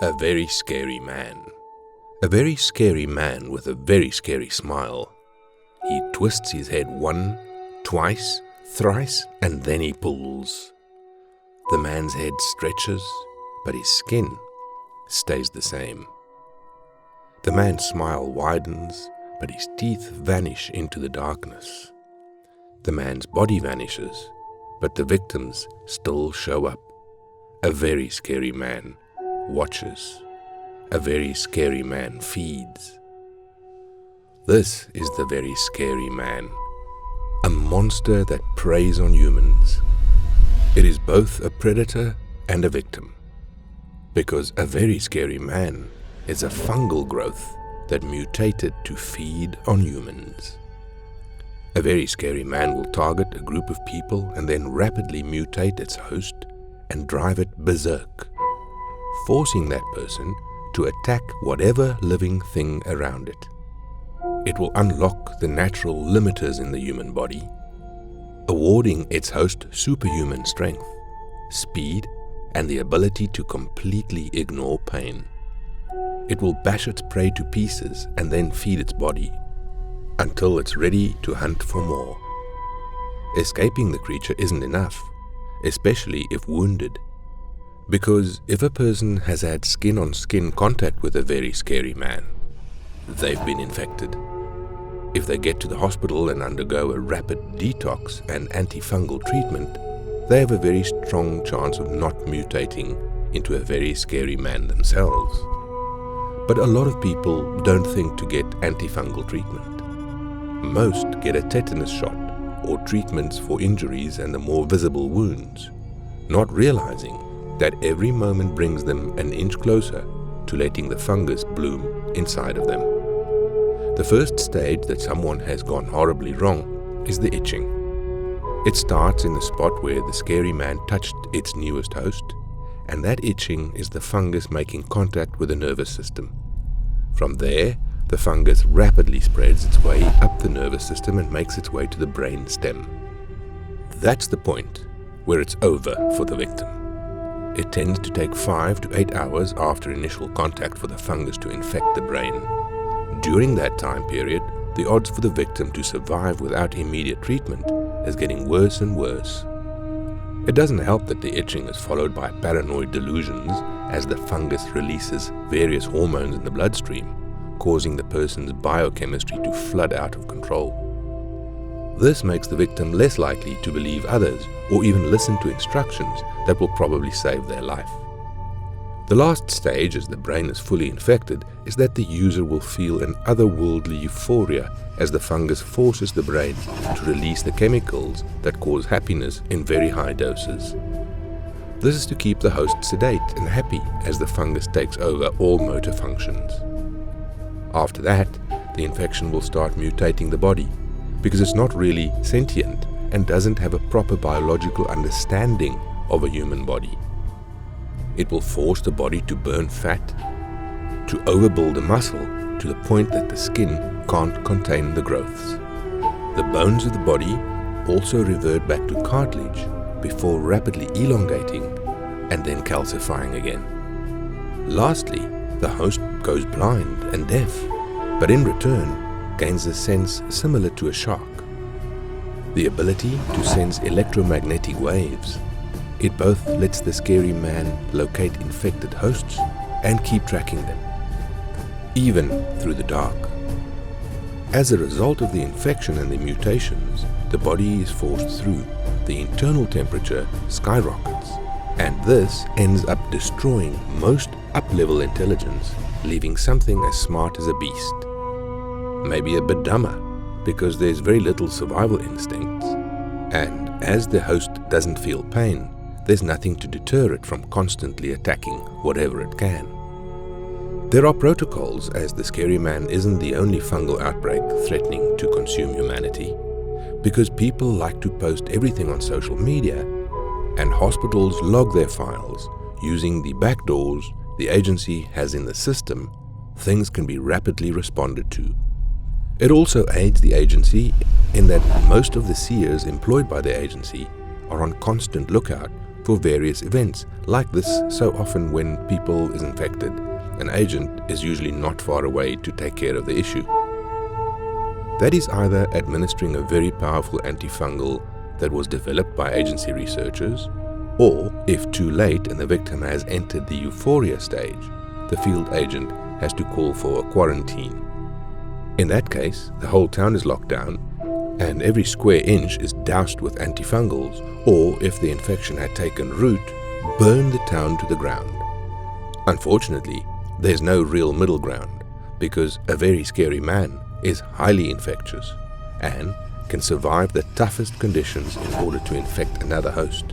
A very scary man. A very scary man with a very scary smile. He twists his head 1, twice, thrice, and then he pulls. The man's head stretches, but his skin stays the same. The man's smile widens, but his teeth vanish into the darkness. The man's body vanishes, but the victims still show up. A very scary man watches. A very scary man feeds. This is the very scary man, a monster that preys on humans. It is both a predator and a victim, because a very scary man is a fungal growth that mutated to feed on humans. A very scary man will target a group of people and then rapidly mutate its host and drive it berserk, forcing that person to attack whatever living thing around it. It will unlock the natural limiters in the human body, awarding its host superhuman strength, speed, and the ability to completely ignore pain. It will bash its prey to pieces and then feed its body until it's ready to hunt for more. Escaping the creature isn't enough, especially if wounded, because if a person has had skin-on-skin contact with a very scary man, they've been infected. If they get to the hospital and undergo a rapid detox and antifungal treatment, they have a very strong chance of not mutating into a very scary man themselves. But a lot of people don't think to get antifungal treatment. Most get a tetanus shot or treatments for injuries and the more visible wounds, not realizing that every moment brings them an inch closer to letting the fungus bloom inside of them. The first stage that someone has gone horribly wrong is the itching. It starts in the spot where the scary man touched its newest host, and that itching is the fungus making contact with the nervous system. From there, the fungus rapidly spreads its way up the nervous system and makes its way to the brain stem. That's the point where it's over for the victim. It tends to take 5 to 8 hours after initial contact for the fungus to infect the brain. During that time period, the odds for the victim to survive without immediate treatment is getting worse and worse. It doesn't help that the itching is followed by paranoid delusions as the fungus releases various hormones in the bloodstream, causing the person's biochemistry to flood out of control. This makes the victim less likely to believe others or even listen to instructions that will probably save their life. The last stage, as the brain is fully infected, is that the user will feel an otherworldly euphoria as the fungus forces the brain to release the chemicals that cause happiness in very high doses. This is to keep the host sedate and happy as the fungus takes over all motor functions. After that, the infection will start mutating the body because it's not really sentient and doesn't have a proper biological understanding of a human body. It will force the body to burn fat, to overbuild the muscle to the point that the skin can't contain the growths. The bones of the body also revert back to cartilage before rapidly elongating and then calcifying again. Lastly, the host goes blind and deaf, but in return gains a sense similar to a shark. The ability to sense electromagnetic waves. It both lets the scary man locate infected hosts and keep tracking them, even through the dark. As a result of the infection and the mutations, the body is forced through. The internal temperature skyrockets, and this ends up destroying most up-level intelligence, leaving something as smart as a beast. Maybe a bit dumber, because there's very little survival instincts. And as the host doesn't feel pain, there's nothing to deter it from constantly attacking whatever it can. There are protocols, as the scary man isn't the only fungal outbreak threatening to consume humanity, because people like to post everything on social media, and hospitals log their files using the back doors the agency has in the system. Things can be rapidly responded to. It also aids the agency in that most of the seers employed by the agency are on constant lookout for for various events, like this so often when people is infected. An agent is usually not far away to take care of the issue. That is either administering a very powerful antifungal that was developed by agency researchers, or, if too late and the victim has entered the euphoria stage, the field agent has to call for a quarantine. In that case, the whole town is locked down, and every square inch is doused with antifungals, or, if the infection had taken root, burn the town to the ground. Unfortunately, there's no real middle ground, because a very scary man is highly infectious and can survive the toughest conditions in order to infect another host.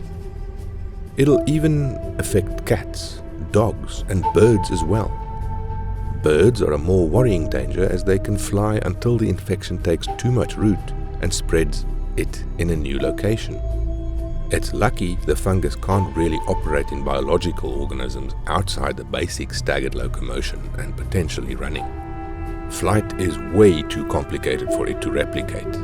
It'll even affect cats, dogs, and birds as well. Birds are a more worrying danger as they can fly until the infection takes too much root and spreads it in a new location. It's lucky the fungus can't really operate in biological organisms outside the basic staggered locomotion and potentially running. Flight is way too complicated for it to replicate.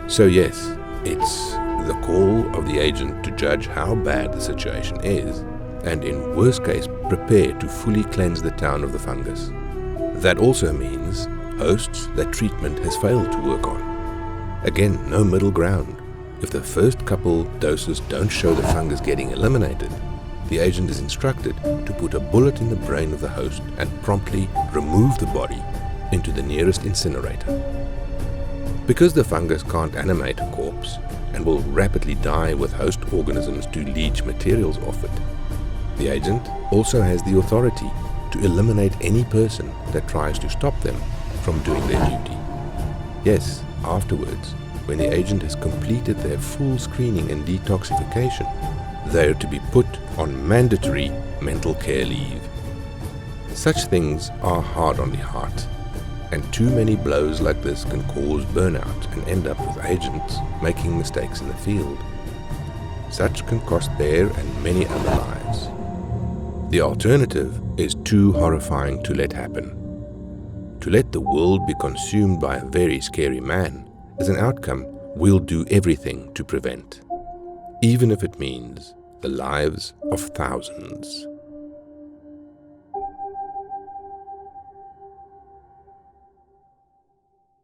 So yes, it's the call of the agent to judge how bad the situation is, and in worst case prepare to fully cleanse the town of the fungus. That also means hosts that treatment has failed to work on. Again, no middle ground. If the first couple doses don't show the fungus getting eliminated, the agent is instructed to put a bullet in the brain of the host and promptly remove the body into the nearest incinerator. Because the fungus can't animate a corpse and will rapidly die with host organisms to leach materials off it, the agent also has the authority to eliminate any person that tries to stop them from doing their duty. Yes, afterwards, when the agent has completed their full screening and detoxification, they are to be put on mandatory mental care leave. Such things are hard on the heart, and too many blows like this can cause burnout and end up with agents making mistakes in the field. Such can cost their and many other lives. The alternative is too horrifying to let happen. To let the world be consumed by a very scary man is an outcome we'll do everything to prevent, even if it means the lives of thousands.